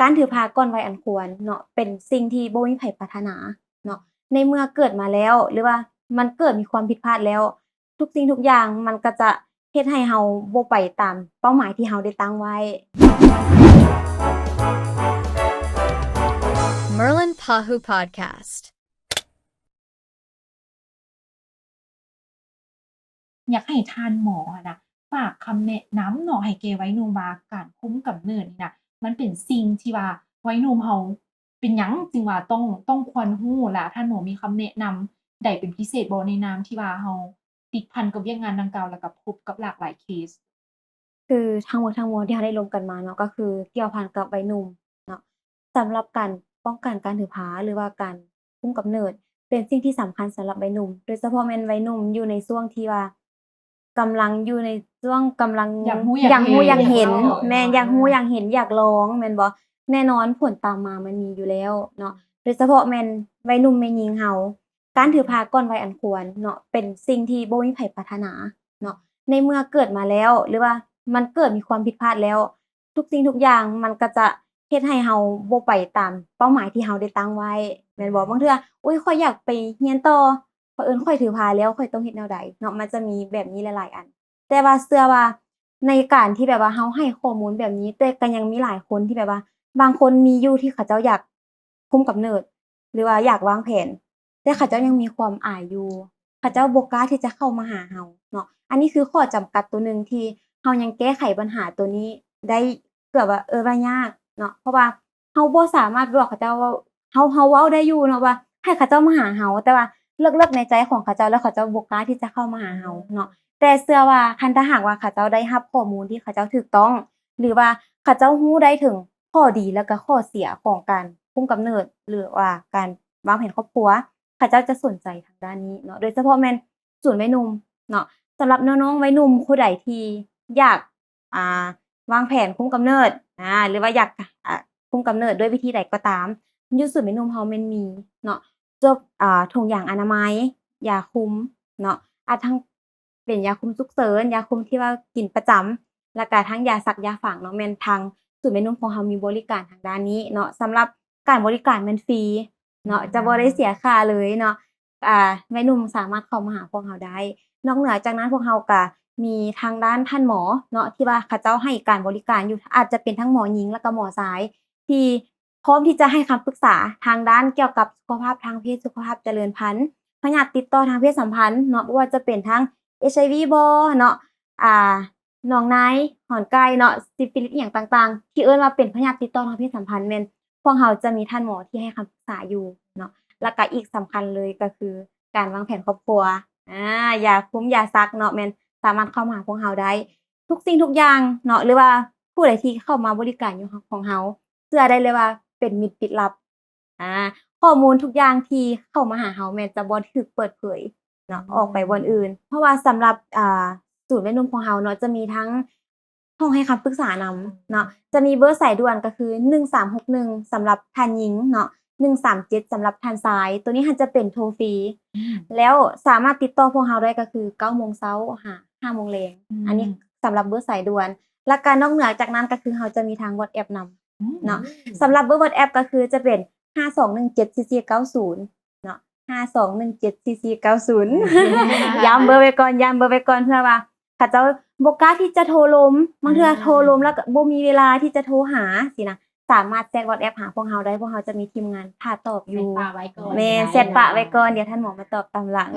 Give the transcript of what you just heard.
การถือผ้าก่อนวัยอันควรเนาะเป็นสิ่งที่บ่มีไผปรารถนาเนาะในเมื่อเกิดมาแล้วหรือว่ามันเกิดมีความผิดพลาดแล้วทุกสิ่งทุกอย่างมันก็จะเฮ็ดให้เราบ่ไปตามเป้าหมายที่เราได้ตั้งไว้ Merlin Pahu Podcast อยากให้ท่านหมออะนะฝากคำแนะนำเนาะให้แก่วัยหนุ่มว่าการคุมกำเนิดนี่น่ะมันเป็นสิ่งที่ว่าวัยหนุ่มเราเป็นหยังจึงว่าต้องควรรู้และท่านหมอมีคำแนะนำใดเป็นพิเศษบ่ในนามที่ว่าเราติดพันกับเวียกงานดังกล่าวแล้วก็พบกับหลากหลายเคสคือทั้งหมดทั้งมวลที่เราได้ลงกันมาเนาะก็คือเกี่ยวพันกับวัยหนุ่มเนาะสำหรับการป้องกันการถือผ้าหรือว่าการคุมกำเนิดเป็นสิ่งที่สำคัญสำหรับวัยหนุ่มโดยเฉพาะแม่นวัยหนุ่มอยู่ในช่วงที่ว่ากำลังอยู่ในช่วงกำลังอยากรู้อยากรู้อยากเห็นอยากลอง แม่นอยากรู้อยากเห็นอยากลองแม่นบ่แน่นอนผลตามมามันมีอยู่แล้วเนาะโดยเฉพาะแม่นวัยหนุ่มแม่หญิงเราการถือผ้าก่อนวัยอันควรเนาะเป็นสิ่งที่บ่มีไผปรารถนาเนาะในเมื่อเกิดมาแล้วหรือว่ามันเกิดมีความผิดพลาดแล้วทุกสิ่งทุกอย่างมันก็จะเฮ็ดให้เราบ่ไปตามเป้าหมายที่เราได้ตั้งไว้แม่นบ่บางเทื่ออุ๊ยข้อยอยากไปเรียนต่อเผอิญข้อยถือผ้าแล้วข้อยต้องเฮ็ดแนวใดเนาะมันจะมีแบบนี้หลายๆอันแต่ว่าเชื่อว่าในการที่แบบว่าเราให้ข้อมูลแบบนี้แต่ก็ยังมีหลายคนที่แบบว่าบางคนมีอยู่ที่เขาเจ้าอยากคุมกำเนิดหรือว่าอยากวางแผนแต่เขาเจ้ายังมีความอายอยู่เขาเจ้าบ่กล้าที่จะเข้ามาหาเราเนาะอันนี้คือข้อจำกัดตัวหนึ่งที่เรายังแก้ไขปัญหาตัวนี้ได้เกือบว่าว่ายากเนาะเพราะว่าเราบ่สามารถบอกเขาเจ้าว่าเราเว้าได้อยู่เนาะว่าให้เขาเจ้ามาหาเราแต่ว่าลึกๆในใจของเขาเจ้าแล้วเขาเจ้าบ่กล้าที่จะเข้ามาหาเราเนาะแต่เชื่อว่าคันถ้าหากว่าเขาเจ้าได้รับข้อมูลที่เขาเจ้าถูกต้องหรือว่าเขาเจ้ารู้ได้ถึงข้อดีแล้วก็ข้อเสียของการคุมกำเนิดหรือว่าการวางแผนครอบครัวเขาเจ้าจะสนใจทางด้านนี้เนาะโดยเฉพาะแม่นศูนย์วัยหนุ่มเนาะสำหรับน้องๆวัยหนุ่มผู้ใดที่อยากอ่าวางแผนคุมกำเนิดหรือว่าอยากคุมกำเนิดด้วยวิธีใดก็ตามอยู่ศูนย์วัยหนุ่มเราแม่นมีเนาะจบถุงยางอนามัยยาคุมเนาะทั้งเป็นยาคุมฉุกเฉินยาคุมที่ว่ากินประจำแล้วก็ทั้งยาซักยาฝางเนาะแม่นทางศูนย์วัยหนุ่มของเรามีบริการทางด้านนี้เนาะสำหรับการบริการแม่นฟรีเนาะจะบ่ได้เสียค่าเลยเนาะวัยหนุ่มสามารถเข้ามาหาพวกเราได้นอกเหนือจากนั้นพวกเราก็มีทางด้านท่านหมอเนาะที่ว่าเขาเจ้าให้การบริการอยู่อาจจะเป็นทั้งหมอหญิงแล้วก็หมอชายที่พร้อมที่จะให้คำปรึกษาทางด้านเกี่ยวกับสุขภาพทางเพศสุขภาพเจริญพันธุ์พยาธิติดต่อทางเพศสัมพันธ์เนาะบ่ว่าจะเป็นทั้ง HIV บ่เนาะหนองในหอนไก่เนาะซิฟิลิสอิหยังต่างๆที่เอิ้นว่าเป็นพยาธิติดต่อทางเพศสัมพันธ์แม่นพวกเราจะมีท่านหมอที่ให้คำปรึกษาอยู่เนาะแล้วก็อีกสำคัญเลยก็คือการวางแผนครอบครัวยาคุมยาซักเนาะแม่นสามารถเข้ามาหาพวกเราได้ทุกสิ่งทุกอย่างเนาะหรือว่าผู้ใดที่เข้ามาบริการอยู่ของเราเชื่อได้เลยว่าเป็นมิตรปิดลับอาข้อมูลทุกอย่างที่เข้ามาหาเราแม่นจะบ่ถูกเปิดเผยเนาะออกไปบ่อนอื่นเพราะว่าสำหรับศูนย์แม่นมของเราเนาะจะมีทั้งห้องให้คำปรึกษานำเนาะจะมีเบอร์สายด่วนก็คือ1361สำหรับท่านหญิงเนาะ137สำหรับท่านชายตัวนี้จะเป็นโทรฟรีแล้วสามารถติดต่อพวกเราได้ก็คือ 9:00 นหา 5:00 นอันนี้สำหรับเบอร์สายด่วนแล้วก็นอกเหนือจากนั้นก็คือเราจะมีทาง WhatsApp นำเนาะสำหรับเบอร์ WhatsApp ก็คือจะเป็น52174490เนาะ52174490ย้ำเบอร์ไว้ก่อนเพื่อว่าเขาเจ้าบ่กล้าที่จะโทรล้มบางเทื่อโทรล้มแล้วก็บ่มีเวลาที่จะโทรหาสินะสามารถแจ้ง WhatsApp หาพวกเราได้พวกเราจะมีทีมงานท่าตอบอยู่เซตปะไว้ก่อน แม่นเซตปะไว้ก่อนเดี๋ยวท่านหมอมาตอบตามหลัง